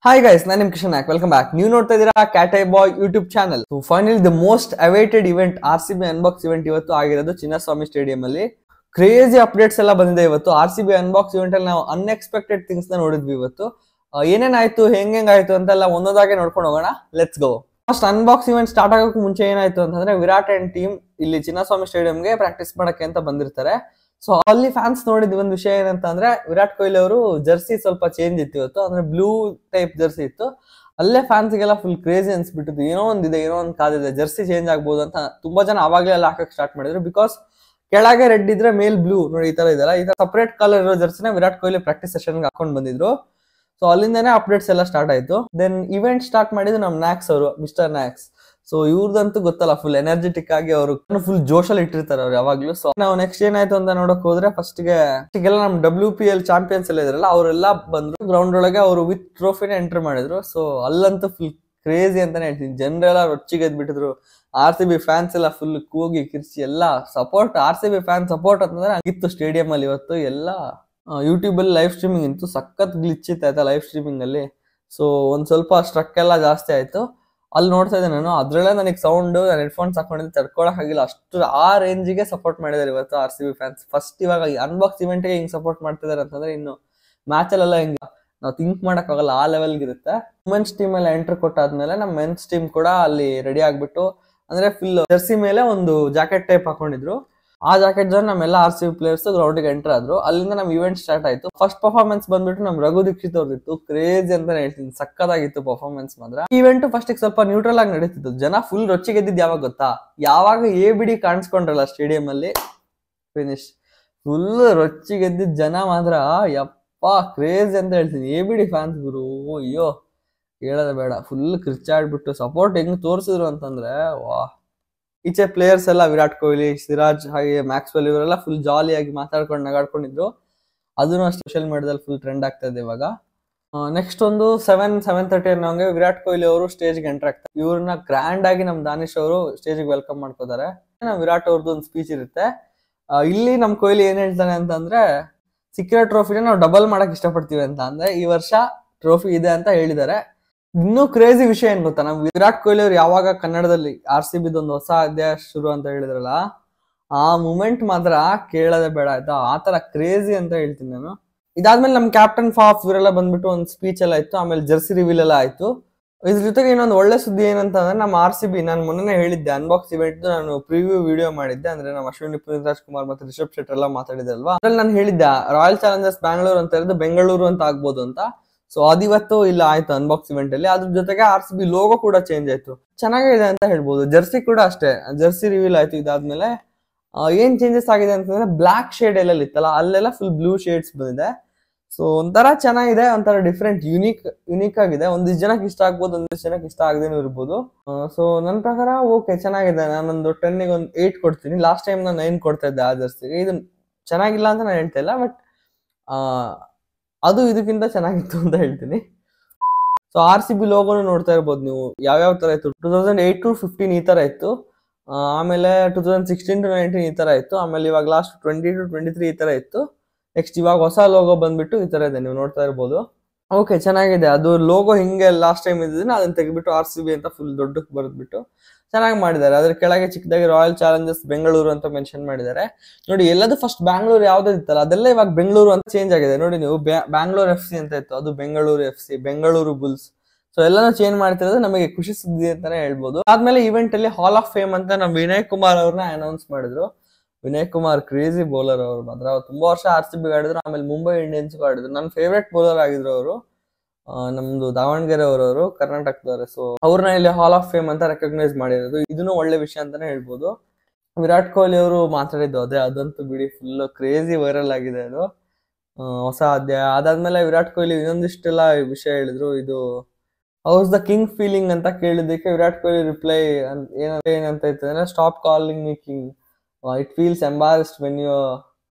Hi guys, ನಾನು ನಿಮ್ಮ Kishan Nayak. Welcome back. ನೀವು ನೋಡ್ತಾ ಇದ್ದೀರಾ cat I boy YouTube channel. So finally the most awaited event RCB unbox event ಇವತ್ತು ಆಗಿರೋದು ಚಿನ್ನಸ್ವಾಮಿ ಸ್ಟೇಡಿಯಂ ಅಲ್ಲಿ. ಕ್ರೇಜಿ ಅಪ್ಡೇಟ್ಸ್ ಎಲ್ಲ ಬಂದಿದೆ ಇವತ್ತು. RCB ಅನ್ಬಾಕ್ಸ್ ಇವೆಂಟ್ ಅಲ್ಲಿ ನಾವು ಅನ್ಎಕ್ಸ್ಪೆಕ್ಟೆಡ್ ಥಿಂಗ್ಸ್ ನ ನೋಡಿದ್ವಿ ಇವತ್ತು. ಏನೇನಾಯ್ತು, ಹೆಂಗಾಯ್ತು ಅಂತೆಲ್ಲ ಒಂದೊಂದಾಗೆ ನೋಡ್ಕೊಂಡು ಹೋಗೋಣ. Let's go. First unbox event start ಆಗೋಕೆ ಮುಂಚೆ ಏನಾಯ್ತು ಅಂತಂದ್ರೆ, ವಿರಾಟ್ ಅಂಡ್ ಟೀಮ್ ಇಲ್ಲಿ ಚಿನ್ನಸ್ವಾಮಿ ಸ್ಟೇಡಿಯಂಗೆ ಪ್ರಾಕ್ಟೀಸ್ ಮಾಡಕ್ಕೆ ಅಂತ ಬಂದಿರ್ತಾರೆ. ಸೊ ಅಲ್ಲಿ ಫ್ಯಾನ್ಸ್ ನೋಡಿದ ಒಂದು ವಿಷಯ ಏನಂತ ಅಂದ್ರೆ, ವಿರಾಟ್ ಕೊಹ್ಲಿ ಅವರು ಜರ್ಸಿ ಸ್ವಲ್ಪ ಚೇಂಜ್ ಇತ್ತು ಇವತ್ತು, ಅಂದ್ರೆ ಬ್ಲೂ ಟೈಪ್ ಜರ್ಸಿ ಇತ್ತು. ಅಲ್ಲೇ ಫ್ಯಾನ್ಸ್ ಗೆಲ್ಲ ಫುಲ್ ಕ್ರೇಜಿ ಅನ್ಸ್ಬಿಟ್ಟಿತ್ತು. ಏನೋ ಒಂದ್ ಕಾದಿದೆ, ಜರ್ಸಿ ಚೇಂಜ್ ಆಗ್ಬೋದು ಅಂತ ತುಂಬಾ ಜನ ಅವಾಗ್ಲೇ ಎಲ್ಲ ಹಾಕಕ್ ಸ್ಟಾರ್ಟ್ ಮಾಡಿದ್ರು. ಬಿಕಾಸ್ ಕೆಳಗೆ ರೆಡ್ ಇದ್ರೆ ಮೇಲ್ ಬ್ಲೂ ನೋಡಿ, ಈ ತರ ಇದೆಲ್ಲ, ಈ ತರ ಸಪರೇಟ್ ಕಲರ್ ಇರೋ ಜರ್ಸಿನ ವಿರಾಟ್ ಕೊಹ್ಲಿ ಪ್ರಾಕ್ಟೀಸ್ ಸೆಷನ್ ಹಾಕೊಂಡ್ ಬಂದಿದ್ರು. ಸೊ ಅಲ್ಲಿಂದಾನೆ ಅಪ್ಡೇಟ್ಸ್ ಎಲ್ಲ ಸ್ಟಾರ್ಟ್ ಆಯ್ತು. ದೆನ್ ಇವೆಂಟ್ ಸ್ಟಾರ್ಟ್ ಮಾಡಿದ್ದು ನಮ್ ನ್ಯಾಕ್ಸ್ ಅವರು, ಮಿಸ್ಟರ್ ನ್ಯಾಕ್ಸ್. ಸೊ ಇವ್ರದಂತೂ ಗೊತ್ತಲ್ಲ, ಫುಲ್ ಎನರ್ಜೆಟಿಕ್ ಆಗಿ ಅವರು ಫುಲ್ ಜೋಶಲ್ಲಿ ಇಟ್ಟಿರ್ತಾರೆ ಅವ್ರು ಯಾವಾಗ್ಲೂ. ಸೊ ನಾವು ನೆಕ್ಸ್ಟ್ ಏನಾಯ್ತು ಅಂತ ನೋಡಕ್ ಹೋದ್ರೆ, ಫಸ್ಟ್ಗೆಲ್ಲ ನಮ್ WPL ಚಾಂಪಿಯನ್ಸ್ ಎಲ್ಲ ಇದ್ರಲ್ಲ, ಅವರೆಲ್ಲ ಬಂದ್ರು ಗ್ರೌಂಡ್ ಒಳಗೆ. ಅವರು ವಿತ್ ಟ್ರೋಫಿನ ಎಂಟರ್ ಮಾಡಿದ್ರು. ಸೊ ಅಲ್ಲಂತೂ ಫುಲ್ ಕ್ರೇಜಿ ಅಂತಾನೆ ಹೇಳ್ತೀನಿ. ಜನರೆಲ್ಲ ರೊಚ್ಚಿಗೆದ್ ಬಿಟ್ಟಿದ್ರು. RCB ಫ್ಯಾನ್ಸ್ ಎಲ್ಲ ಫುಲ್ ಕೂಗಿ ಕಿರ್ಚಿ ಎಲ್ಲ ಸಪೋರ್ಟ್, RCB ಫ್ಯಾನ್ ಸಪೋರ್ಟ್ ಅಂತಂದ್ರೆ ಆಗಿತ್ತು ಸ್ಟೇಡಿಯಂ ಅಲ್ಲಿ ಇವತ್ತು. ಎಲ್ಲ ಯೂಟ್ಯೂಬ್ ಅಲ್ಲಿ ಲೈವ್ ಸ್ಟ್ರೀಮಿಂಗ್ ಇತ್ತು, ಸಖತ್ ಗ್ಲಿಚ್ ಇತ್ತು ಲೈವ್ ಸ್ಟ್ರೀಮಿಂಗ್ ಅಲ್ಲಿ. ಸೊ ಒಂದ್ ಸ್ವಲ್ಪ ಸ್ಟ್ರಕ್ ಎಲ್ಲ ಜಾಸ್ತಿ ಆಯ್ತು. ಅಲ್ಲಿ ನೋಡ್ತಾ ಇದ್ದೆ ನಾನು, ಅದ್ರಲ್ಲೇ ನನಗೆ ಸೌಂಡ್, ನಾನು ಹೆಡ್ಫೋನ್ಸ್ ಹಾಕೊಂಡಿದ್ದೆ, ತಡ್ಕೊಳಕ್ ಆಗಿಲ್ಲ. ಅಷ್ಟು ಆ ರೇಂಜಿಗೆ ಸಪೋರ್ಟ್ ಮಾಡಿದಾರೆ ಇವತ್ತು RCB ಫ್ಯಾನ್ಸ್. ಫಸ್ಟ್ ಇವಾಗ ಅನ್ಬಾಕ್ಸ್ ಇವೆಂಟ್ಗೆ ಹಿಂಗ್ ಸಪೋರ್ಟ್ ಮಾಡ್ತಿದಾರೆ ಅಂತಂದ್ರೆ, ಇನ್ನು ಮ್ಯಾಚ್ ಅಲ್ಲೆಲ್ಲ ಹಿಂಗ ನಾವು ಥಿಂಕ್ ಮಾಡಕ್ ಆಗಲ್ಲ, ಆ ಲೆವೆಲ್ಗೆ ಇರುತ್ತೆ. ವುಮೆನ್ಸ್ ಟೀಮ್ ಎಲ್ಲ ಎಂಟರ್ ಕೊಟ್ಟಾದ್ಮೇಲೆ ನಮ್ಮ ಮೆನ್ಸ್ ಟೀಮ್ ಕೂಡ ಅಲ್ಲಿ ರೆಡಿ ಆಗ್ಬಿಟ್ಟು, ಅಂದ್ರೆ ಫುಲ್ ಜರ್ಸಿ ಮೇಲೆ ಒಂದು ಜಾಕೆಟ್ ಟೈಪ್ ಹಾಕೊಂಡಿದ್ರು. ಆ ಜಾಕೆಟ್ ಜೊತೆ ನಮ್ಮೆಲ್ಲ RCB ಪ್ಲೇಯರ್ಸ್ ಗ್ರೌಂಡ್ಗೆ ಎಂಟರ್ ಆದ್ರು. ಅಲ್ಲಿಂದ ನಮ್ ಇವೆಂಟ್ ಸ್ಟಾರ್ಟ್ ಆಯ್ತು. ಫಸ್ಟ್ ಪರ್ಫಾರ್ಮೆನ್ಸ್ ಬಂದ್ಬಿಟ್ಟು ನಮ್ ರಘು ದೀಕ್ಷಿತ್ ಅವ್ರದಿತ್ತು. ಕ್ರೇಜಿ ಅಂತಾನೆ ಹೇಳ್ತೀನಿ, ಸಕ್ಕತ್ತಾಗಿತ್ತು ಪರ್ಫಾರ್ಮೆನ್ಸ್ ಮಾತ್ರ. ಇವೆಂಟ್ ಫಸ್ಟ್ ಸ್ವಲ್ಪ ನ್ಯೂಟ್ರಲ್ ಆಗಿ ನಡೀತಿತ್ತು. ಜನ ಫುಲ್ ರೊಚ್ಚಿಗೆದ್ದಿದ್ದು ಯಾವಾಗ ಗೊತ್ತಾ, ಯಾವಾಗ ABD ಕಾಣಿಸ್ಕೊಂಡ್ರಲ್ಲ ಸ್ಟೇಡಿಯಂ ಅಲ್ಲಿ, ಫಿನಿಶ್ ಫುಲ್ ರೊಚ್ಚಿಗೆದ್ದಿದ್ದ ಜನ ಮಾತ್ರ ಯಪ್ಪ ಕ್ರೇಜಿ ಅಂತ ಹೇಳ್ತೀನಿ. ABD ಫ್ಯಾನ್ಸ್ ಗುರು, ಅಯ್ಯೋ ಹೇಳೋದೇ ಬೇಡ. ಫುಲ್ ಕಿರ್ಚಾಡ್ಬಿಟ್ಟು ಸಪೋರ್ಟ್ ಹೆಂಗ್ ತೋರಿಸಿದ್ರು ಅಂತಂದ್ರೆ, ವಾ. ಈಚೆ ಪ್ಲೇಯರ್ಸ್ ಎಲ್ಲ ವಿರಾಟ್ ಕೊಹ್ಲಿ, ಸಿರಾಜ್ ಹಾಗೆ ಮ್ಯಾಕ್ಸ್ವೆಲ್ ಇವರೆಲ್ಲ ಫುಲ್ ಜಾಲಿಯಾಗಿ ಮಾತಾಡ್ಕೊಂಡು ನಗಾಡ್ಕೊಂಡಿದ್ರು. ಅದನ್ನು ಸೋಷಿಯಲ್ ಮೀಡಿಯಾದಲ್ಲಿ ಫುಲ್ ಟ್ರೆಂಡ್ ಆಗ್ತಾ ಇದೆ ಇವಾಗ. ನೆಕ್ಸ್ಟ್ ಒಂದು 7:30 ಅನ್ನೋಂಗೆ ವಿರಾಟ್ ಕೊಹ್ಲಿ ಅವರು ಸ್ಟೇಜ್ಗೆ ಎಂಟರ್ ಆಗ್ತಾರೆ. ಇವ್ರನ್ನ ಗ್ರ್ಯಾಂಡ್ ಆಗಿ ನಮ್ ದಾನಿಶ್ ಅವರು ಸ್ಟೇಜ್ಗೆ ವೆಲ್ಕಮ್ ಮಾಡ್ಕೋತಾರೆ. ನಮ್ ವಿರಾಟ್ ಅವ್ರದ್ದು ಒಂದು ಸ್ಪೀಚ್ ಇರುತ್ತೆ. ಇಲ್ಲಿ ನಮ್ ಕೊಹ್ಲಿ ಏನ್ ಹೇಳ್ತಾನೆ ಅಂತಂದ್ರೆ, ಸಿಕ್ಕಿರೋ ಟ್ರೋಫಿನ ನಾವು ಡಬಲ್ ಮಾಡಕ್ ಇಷ್ಟಪಡ್ತೀವಿ ಅಂತ. ಅಂದ್ರೆ ಈ ವರ್ಷ ಟ್ರೋಫಿ ಇದೆ ಅಂತ ಹೇಳಿದ್ದಾರೆ. ಇನ್ನೂ ಕ್ರೇಜಿ ವಿಷಯ ಏನ್ ಗೊತ್ತಾ, ನಮ್ ವಿರಾಟ್ ಕೊಹ್ಲಿ ಅವ್ರು ಯಾವಾಗ ಕನ್ನಡದಲ್ಲಿ RCB ಒಂದು ಹೊಸ ಅಧ್ಯಾಯ ಶುರು ಅಂತ ಹೇಳಿದ್ರಲ್ಲ, ಆ ಮೂಮೆಂಟ್ ಮಾತ್ರ ಕೇಳೋದೇ ಬೇಡ ಆಯ್ತಾ. ಆತರ ಕ್ರೇಜಿ ಅಂತ ಹೇಳ್ತೀನಿ ನಾನು. ಇದಾದ್ಮೇಲೆ ನಮ್ ಕ್ಯಾಪ್ಟನ್ ಫಾಫ್ ಇವರೆಲ್ಲ ಬಂದ್ಬಿಟ್ಟು ಒಂದು ಸ್ಪೀಚ್ ಎಲ್ಲ ಆಯ್ತು. ಆಮೇಲೆ ಜರ್ಸಿ ರಿವೀಲ್ ಎಲ್ಲ ಆಯ್ತು. ಇದ್ರ ಜೊತೆಗೆ ಇನ್ನೊಂದು ಒಳ್ಳೆ ಸುದ್ದಿ ಏನಂತ ಅಂದ್ರೆ, ನಮ್ಮ RCB, ನಾನು ಮೊನ್ನೆ ಹೇಳಿದ್ದೆ ಅನ್ಬಾಕ್ಸ್ ಇವೆಂಟ್ ನಾನು ಪ್ರಿವ್ಯೂ ವಿಡಿಯೋ ಮಾಡಿದ್ದೆ. ಅಂದ್ರೆ ನಮ್ಮ ಅಶ್ವಿನಿ, ಪುನೀತ್ ರಾಜ್ಕುಮಾರ್ ಮತ್ತೆ ರಿಷಬ್ ಶೆಟ್ಟಿ ಎಲ್ಲ ಮಾತಾಡಿದಲ್ವಾ, ಅದ್ರಲ್ಲಿ ನಾನು ಹೇಳಿದ್ದೆ ರಾಯಲ್ ಚಾಲೆಂಜರ್ಸ್ ಬ್ಯಾಂಗ್ಳೂರ್ ಅಂತ ಇರೋದು ಬೆಂಗಳೂರು ಅಂತ ಆಗ್ಬೋದು ಅಂತ. ಸೊ ಅದಿವತ್ತು ಇಲ್ಲ ಆಯ್ತು ಅನ್ಬಾಕ್ಸ್ ಇವೆಂಟ್ ಅಲ್ಲಿ. ಅದ್ರ ಜೊತೆಗೆ RCB ಲೋಗೋ ಕೂಡ ಚೇಂಜ್ ಆಯ್ತು, ಚೆನ್ನಾಗಿದೆ ಅಂತ ಹೇಳ್ಬೋದು. ಜರ್ಸಿ ಕೂಡ ಅಷ್ಟೇ, ಜರ್ಸಿ ರಿವೀಲ್ ಆಯ್ತು. ಇದಾದ್ಮೇಲೆ ಏನ್ ಚೇಂಜಸ್ ಆಗಿದೆ ಅಂತಂದ್ರೆ, ಬ್ಲಾಕ್ ಶೇಡ್ ಎಲ್ಲ ಇತ್ತಲ್ಲ, ಅಲ್ಲೆಲ್ಲ ಫುಲ್ ಬ್ಲೂ ಶೇಡ್ಸ್ ಬಂದಿದೆ. ಸೊ ಒಂಥರ ಚೆನ್ನಾಗಿದೆ, ಒಂಥರ ಡಿಫ್ರೆಂಟ್, ಯುನೀಕ್ ಆಗಿದೆ. ಒಂದಿಷ್ಟು ಜನಕ್ಕೆ ಇಷ್ಟ ಆಗ್ಬೋದು, ಒಂದಿಷ್ಟು ಜನಕ್ಕೆ ಇಷ್ಟ ಆಗದೇನೂ ಇರ್ಬೋದು. ಸೊ ನನ್ನ ಪ್ರಕಾರ ಓಕೆ, ಚೆನ್ನಾಗಿದೆ. ನಾನೊಂದು 10ಗೆ ಒಂದು 8 ಕೊಡ್ತೀನಿ. ಲಾಸ್ಟ್ ಟೈಮ್ ನಾನು 9 ಕೊಡ್ತಾ ಇದ್ದೆ ಆ ಜರ್ಸಿಗೆ. ಇದು ಚೆನ್ನಾಗಿಲ್ಲ ಅಂತ ನಾನು ಹೇಳ್ತಾ ಇಲ್ಲ, ಬಟ್ ಅದು ಇದಕ್ಕಿಂತ ಚೆನ್ನಾಗಿತ್ತು ಅಂತ ಹೇಳ್ತೀನಿ. ಸೊ RCB ಲೋಗೋನು ನೋಡ್ತಾ ಇರ್ಬೋದು ನೀವು, ಯಾವ್ಯಾವ ತರ ಇತ್ತು. 2008 to 15 ಈ ತರ ಇತ್ತು. ಆಮೇಲೆ 2016 to 19 ಈ ತರ ಇತ್ತು. ಆಮೇಲೆ ಇವಾಗ ಲಾಸ್ಟ್ 20 to 23 ಈ ತರ ಇತ್ತು. ನೆಕ್ಸ್ಟ್ ಇವಾಗ ಹೊಸ ಲೋಗೋ ಬಂದ್ಬಿಟ್ಟು ಈ ತರ ಇದೆ, ನೀವು ನೋಡ್ತಾ ಇರ್ಬೋದು. ಓಕೆ, ಚೆನ್ನಾಗಿದೆ. ಅದು ಲೋಗೋ ಹಿಂಗೆ ಲಾಸ್ಟ್ ಟೈಮ್ ಇದ್ದಿದ್ದನ್ನ ಅದನ್ನ ತೆಗೆದ್ಬಿಟ್ಟು RCB ಅಂತ ಫುಲ್ ದೊಡ್ಡಕ್ಕೆ ಬರೆದ್ಬಿಟ್ಟು ಚೆನ್ನಾಗಿ ಮಾಡಿದ್ದಾರೆ. ಅದ್ರ ಕೆಳಗೆ ಚಿಕ್ಕದಾಗಿ ರಾಯಲ್ ಚಾಲೆಂಜರ್ಸ್ ಬೆಂಗಳೂರು ಅಂತ ಮೆನ್ಷನ್ ಮಾಡಿದ್ದಾರೆ. ನೋಡಿ, ಎಲ್ಲದು ಫಸ್ಟ್ ಬ್ಯಾಂಗ್ಳೂರ್ ಯಾವ್ದು ಇತ್ತಲ್ಲ, ಅದೆಲ್ಲ ಇವಾಗ ಬೆಂಗಳೂರು ಅಂತ ಚೇಂಜ್ ಆಗಿದೆ. ನೋಡಿ ನೀವು, ಬ್ಯಾಂಗ್ಳೂರ್ FC ಅಂತ ಇತ್ತು, ಅದು Bengaluru FC, Bengaluru Bulls. So ಎಲ್ಲಾನು ಚೇಂಜ್ ಮಾಡ್ತಿರೋದು ನಮಗೆ ಖುಷಿ ಸುದ್ದಿ ಅಂತಾನೆ ಹೇಳ್ಬೋದು. ಆದ್ಮೇಲೆ ಇವೆಂಟ್ ಅಲ್ಲಿ ಹಾಲ್ ಆಫ್ ಫೇಮ್ ಅಂತ ನಮ್ ವಿನಯ್ ಕುಮಾರ್ ಅವ್ರನ್ನ ಅನೌನ್ಸ್ ಮಾಡಿದ್ರು. ವಿನಯ್ ಕುಮಾರ್ ಕ್ರೇಜಿ ಬೌಲರ್ ಅವರು ಮಾತ್ರ. ತುಂಬಾ ವರ್ಷ RCB ಆಡಿದ್ರು, ಆಮೇಲೆ ಮುಂಬೈ ಇಂಡಿಯನ್ಸ್ ಆಡಿದ್ರು. ನನ್ನ ಫೇವ್ರೆಟ್ ಬೌಲರ್ ಆಗಿದ್ರು ಅವರು. ನಮ್ದು ದಾವಣಗೆರೆ ಅವರವರು, ಕರ್ನಾಟಕದವರು. ಸೊ ಅವ್ರನ್ನ ಇಲ್ಲಿ ಹಾಲ್ ಆಫ್ ಫೇಮ್ ಅಂತ ರೆಕಗ್ನೈಸ್ ಮಾಡಿರೋದು, ಇದನ್ನು ಒಳ್ಳೆ ವಿಷಯ ಅಂತಾನೆ ಹೇಳ್ಬೋದು. ವಿರಾಟ್ ಕೊಹ್ಲಿ ಅವರು ಮಾತಾಡಿದ್ದು ಅದಂತೂ ಬಿಡಿ, ಫುಲ್ ಕ್ರೇಜಿ ವೈರಲ್ ಆಗಿದೆ ಅದು, ಹೊಸ ಅಧ್ಯಾಯ. ಅದಾದ್ಮೇಲೆ ವಿರಾಟ್ ಕೊಹ್ಲಿ ಇನ್ನೊಂದಿಷ್ಟೆಲ್ಲ ವಿಷಯ ಹೇಳಿದ್ರು. ಇದು ಹೌಸ್ ದ ಕಿಂಗ್ ಫೀಲಿಂಗ್ ಅಂತ ಕೇಳಿದ್ದಕ್ಕೆ ವಿರಾಟ್ ಕೊಹ್ಲಿ ರಿಪ್ಲೈ ಏನಂತ ಇತ್ತು ಅಂದ್ರೆ, stop calling me king, it feels embarrassed when you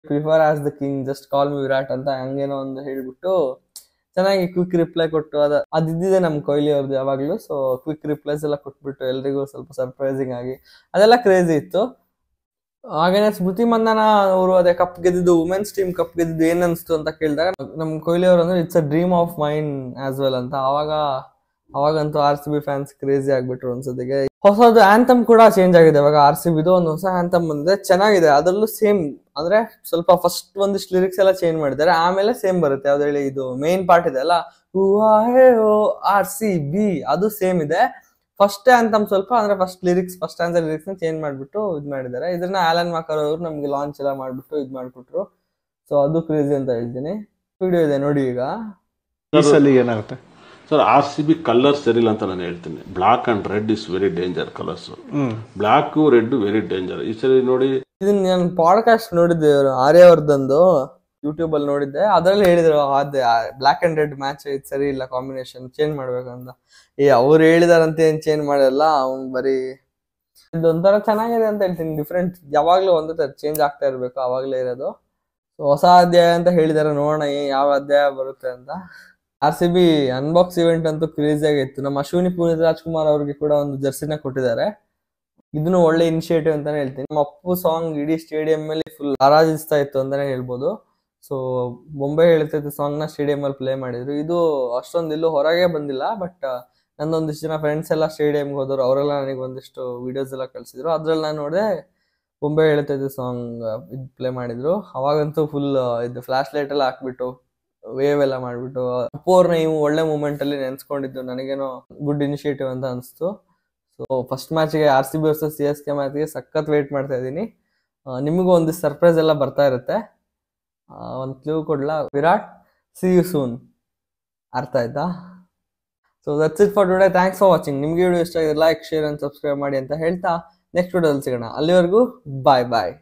prefer as the king, just call me Virat ಅಂತ ಹಂಗೇನೋ ಒಂದು ಹೇಳ್ಬಿಟ್ಟು ಚೆನ್ನಾಗಿ ಕ್ವಿಕ್ ರಿಪ್ಲೈ ಕೊಟ್ಟು, ಅದಿದ್ದಿದೆ ನಮ್ ಕೊಹ್ಲಿ ಅವ್ರದ್ದು ಯಾವಾಗ್ಲೂ. ಸೊ ಕ್ವಿಕ್ ರಿಪ್ಲೈಸ್ ಎಲ್ಲ ಕೊಟ್ಬಿಟ್ಟು ಎಲ್ರಿಗೂ ಸ್ವಲ್ಪ ಸರ್ಪ್ರೈಸಿಂಗ್ ಆಗಿ, ಅದೆಲ್ಲ ಕ್ರೇಜಿ ಇತ್ತು. ಹಾಗೇನೆ ಸ್ಮೃತಿ ಮಂದನ ಅವರು ಅದೇ ಕಪ್ ಗೆದ್ದಿದ್ದು, ವುಮೆನ್ಸ್ ಟೀಮ್ ಕಪ್ ಗೆದ್ದಿದ್ದು ಏನ್ ಅನ್ಸ್ತು ಅಂತ ಕೇಳಿದಾಗ ನಮ್ ಕೊಹ್ಲಿ ಅವರು ಅಂದ್ರೆ it's a dream of main as well ಅಂತ. ಅವಾಗಂತೂ RCB ಫ್ಯಾನ್ಸ್ ಕ್ರೇಜಿ ಆಗ್ಬಿಟ್ರು ಅನ್ಸೋದಿಗೆ. ಹೊಸದು ಆಂಥಮ್ ಕೂಡ ಚೇಂಜ್ ಆಗಿದೆ ಇವಾಗ RCBದು, ಒಂದು ಹೊಸ ಆಂಥಮ್ ಬಂದಿದೆ, ಚೆನ್ನಾಗಿದೆ. ಅದ್ರಲ್ಲೂ ಸೇಮ್ ಅಂದ್ರೆ ಸ್ವಲ್ಪ ಫಸ್ಟ್ ಒಂದಿಷ್ಟು ಲಿರಿಕ್ಸ್ ಎಲ್ಲ ಚೇಂಜ್ ಮಾಡಿದ್ದಾರೆ, ಆಮೇಲೆ ಸೇಮ್ ಬರುತ್ತೆ. ಯಾವ್ದು ಹೇಳಿ, ಇದು ಮೇನ್ ಪಾರ್ಟ್ ಇದೆ ಅಲ್ಲ, RCB, ಅದು ಸೇಮ್ ಇದೆ. ಫಸ್ಟ್ ಆಂಥಮ್ ಸ್ವಲ್ಪ ಅಂದ್ರೆ ಫಸ್ಟ್ ಆನ್ಸರ್ ಲಿರಿಕ್ಸ್ ಚೇಂಜ್ ಮಾಡ್ಬಿಟ್ಟು ಇದ್ ಮಾಡಿದ್ದಾರೆ. ಇದನ್ನ ಆಲನ್ ವಾಕರ್ ಅವರು ನಮ್ಗೆ ಲಾಂಚ್ ಎಲ್ಲ ಮಾಡ್ಬಿಟ್ಟು ಇದ್ ಮಾಡ್ಬಿಟ್ರು. ಸೊ ಅದು ಕ್ರೇಜಿ ಅಂತ ಹೇಳ್ತೀನಿ. ವಿಡಿಯೋ ಇದೆ ನೋಡಿ ಈಗ. ಈ ಸಲ ಏನಾಗುತ್ತೆ ಸರ್? RCB ಕಲರ್ ಸರಿಲ್ಲ ಅಂತ ನಾನು ಹೇಳ್ತೀನಿ. Black and red is very danger colours. Black red very danger. ಈ ಸರಿ ನೋಡಿ, ಇದನ್ನ ನಾನು ಪಾಡ್ಕಾಸ್ಟ್ ನೋಡಿದ್ದೆ, ಆರ್ಯವರ್ಧನ್ದು ಯೂಟ್ಯೂಬ್ ಅಲ್ಲಿ ನೋಡಿದ್ದೆ. ಅದ್ರಲ್ಲಿ ಹೇಳಿದ್ರು ಅದೇ ಬ್ಲಾಕ್ ಅಂಡ್ ರೆಡ್ ಮ್ಯಾಚ್ ಇದು ಸರಿ ಇಲ್ಲ, ಕಾಂಬಿನೇಷನ್ ಚೇಂಜ್ ಮಾಡ್ಬೇಕಂತ. ಅವ್ರು ಹೇಳಿದಾರಂತ ಏನ್ ಚೇಂಜ್ ಮಾಡಲ್ಲ, ಅವ್ನ್ ಬರೀ ಇದೊಂಥರ ಚೆನ್ನಾಗಿದೆ ಅಂತ ಹೇಳ್ತೀನಿ. ಡಿಫ್ರೆಂಟ್, ಯಾವಾಗ್ಲೂ ಒಂದೇ ತರ ಚೇಂಜ್ ಆಗ್ತಾ ಇರ್ಬೇಕು, ಅವಾಗ್ಲೇ ಇರೋದು. ಹೊಸ ಅಧ್ಯಾಯ ಅಂತ ಹೇಳಿದಾರೆ, ನೋಡೋಣ ಯಾವ ಅಧ್ಯಾಯ ಬರುತ್ತೆ ಅಂತ. RCB ಅನ್ಬಾಕ್ಸ್ ಇವೆಂಟ್ ಅಂತೂ ಕ್ರೇಜಿ ಆಗಿತ್ತು. ನಮ್ಮ ಅಶ್ವಿನಿ ಪುನೀತ್ ರಾಜ್ಕುಮಾರ್ ಅವ್ರಿಗೆ ಕೂಡ ಒಂದು ಜರ್ಸಿನ ಕೊಟ್ಟಿದ್ದಾರೆ. ಇದನ್ನು ಒಳ್ಳೆ ಇನಿಷಿಯೇಟಿವ್ ಅಂತಾನೆ ಹೇಳ್ತೀನಿ. ನಮ್ಮ ಅಪ್ಪು ಸಾಂಗ್ ಇಡೀ ಸ್ಟೇಡಿಯಂ ಮೇಲೆ ಫುಲ್ ಆರಾಧಿಸ್ತಾ ಇತ್ತು ಅಂತಾನೆ ಹೇಳ್ಬೋದು. ಸೊ ಬೊಂಬೆ ಹೇಳ್ತೈತೆ ಸಾಂಗ್ ನ ಸ್ಟೇಡಿಯಂ ಅಲ್ಲಿ ಪ್ಲೇ ಮಾಡಿದ್ರು. ಇದು ಅಷ್ಟೊಂದು ಎಲ್ಲೂ ಹೊರಗೆ ಬಂದಿಲ್ಲ, ಬಟ್ ನಂದೊಂದಿಷ್ಟು ಜನ ಫ್ರೆಂಡ್ಸ್ ಎಲ್ಲ ಸ್ಟೇಡಿಯಂಗೆ ಹೋದವರು, ಅವರೆಲ್ಲ ನನಗೆ ಒಂದಿಷ್ಟು ವಿಡಿಯೋಸ್ ಎಲ್ಲ ಕಳ್ಸಿದ್ರು. ಅದ್ರಲ್ಲಿ ನಾನು ನೋಡಿದೆ ಬೊಂಬೆ ಹೇಳ್ತೈತೆ ಸಾಂಗ್ ಇದು ಪ್ಲೇ ಮಾಡಿದ್ರು. ಅವಾಗಂತೂ ಫುಲ್ ಇದು ಫ್ಲಾಶ್ ಲೈಟ್ ಎಲ್ಲ ಹಾಕ್ಬಿಟ್ಟು ವೇವ್ ಎಲ್ಲ ಮಾಡ್ಬಿಟ್ಟು ಅಪ್ಪು ಅವ್ರನ್ನ ಇವು ಒಳ್ಳೆ ಮೂಮೆಂಟ್ ಅಲ್ಲಿ ನೆನ್ಸ್ಕೊಂಡಿದ್ದು ನನಗೇನೋ ಗುಡ್ ಇನಿಷಿಯೇಟಿವ್ ಅಂತ ಅನಿಸ್ತು. ಸೊ ಫಸ್ಟ್ ಮ್ಯಾಚ್ಗೆ RCB ವರ್ಸಸ್ CSK ಮ್ಯಾಚ್ಗೆ ಸಖತ್ ವೇಟ್ ಮಾಡ್ತಾ ಇದ್ದೀನಿ. ನಿಮಗೂ ಒಂದಿಷ್ಟು ಸರ್ಪ್ರೈಸ್ ಎಲ್ಲ ಬರ್ತಾ ಇರುತ್ತೆ. ಒಂದು ಕ್ಲೂ ಕೊಡ್ಲಾ? Virat, see you soon. ಅರ್ಥ ಆಯ್ತಾ? So that's it for today. Thanks for watching. ನಿಮ್ಗೆ ವಿಡಿಯೋ ಇಷ್ಟ ಆಗಿದೆ ಲೈಕ್, ಶೇರ್ ಅಂಡ್ ಸಬ್ಸ್ಕ್ರೈಬ್ ಮಾಡಿ ಅಂತ ಹೇಳ್ತಾ ನೆಕ್ಸ್ಟ್ ವಿಡಿಯೋದಲ್ಲಿ ಸಿಗೋಣ. ಅಲ್ಲಿವರೆಗೂ ಬಾಯ್ ಬಾಯ್.